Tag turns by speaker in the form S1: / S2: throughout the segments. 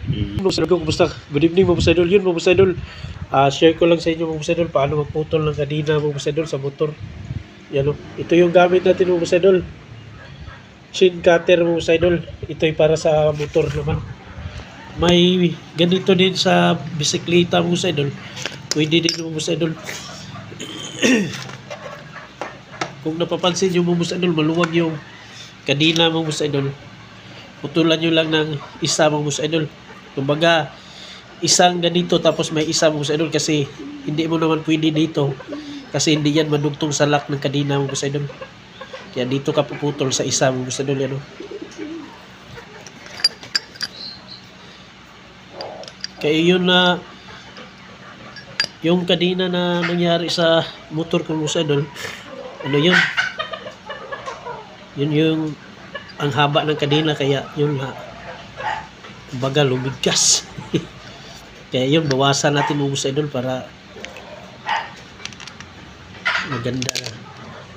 S1: Boss Idol, kumusta? Good evening, Boss Idol. Yun, Boss Idol. Share ko lang sa inyo, Boss Idol, paano magputol ng kadena, Boss Idol, sa motor. Yan o. Ito yung gamit natin, Boss Idol. Chin cutter, Boss Idol. Ito ay para sa motor naman. May ganito din sa bisikleta, Boss Idol. Pwede din, Boss Idol. Kung napapansin nyo, Boss Idol, maluwag yung kadena, Boss Idol. Putulan nyo lang ng isa, Boss Idol. Kumbaga, isang ganito tapos may isa, Boss Idol, kasi hindi mo naman pwede dito kasi hindi yan madugtong sa lock ng kadena, Boss Idol. Kaya dito ka puputol sa isa, Boss Idol, yan o. Kaya yun na yung kadena na nangyari sa motor ko, Boss Idol, ano yun? Yun yung ang haba ng kadena, kaya yun na baga lumigkas. Kaya yun, bawasan natin, Boss Idol, para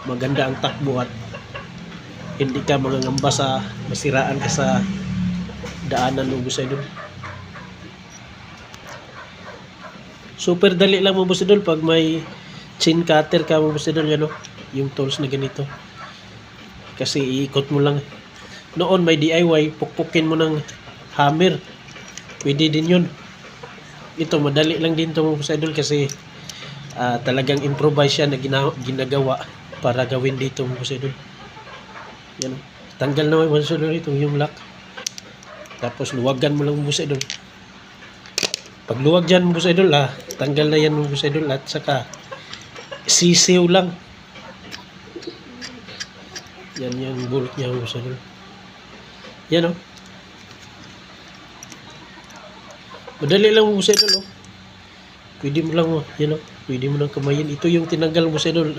S1: maganda ang takbo at hindi ka mangangamba sa masiraan ka sa daanan, Boss Idol. Super dali lang, Boss Idol, pag may chin cutter ka, Boss Idol, yan o, yung tools na ganito, kasi iikot mo lang. Noon may DIY, pukpukin mo ng hammer, pwede din yun. Ito madali lang din to, Boss Idol, kasi talagang improvise siya na ginagawa para gawin dito, Boss Idol. Yan, tanggal na, Boss Idol, ito yung lock, tapos luwagan mo lang, Boss Idol. Pag luwag dyan, Boss Idol, tanggal na yan, Boss Idol, at saka sisiw lang. Yan yung bolt niya, Boss Idol. Yan o. Madali lang, Boss Idol, o. Pwede mo lang, yan o. Pwede mo lang kamayin. Ito yung tinanggal, Boss Idol.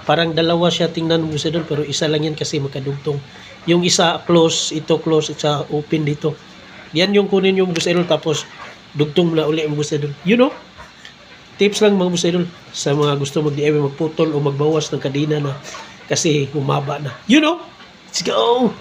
S1: Parang dalawa siya tingnan, Boss Idol, pero isa lang yan kasi makadugtong. Yung isa close, ito close, isa open dito. Yan yung kunin yung, Boss Idol, tapos dugtong mo na uli ang, Boss Idol. You know? Tips lang, mga Boss Idol, sa mga gusto mag-DIY, magputol o magbawas ng kadena na kasi humaba na. You know? Let's go!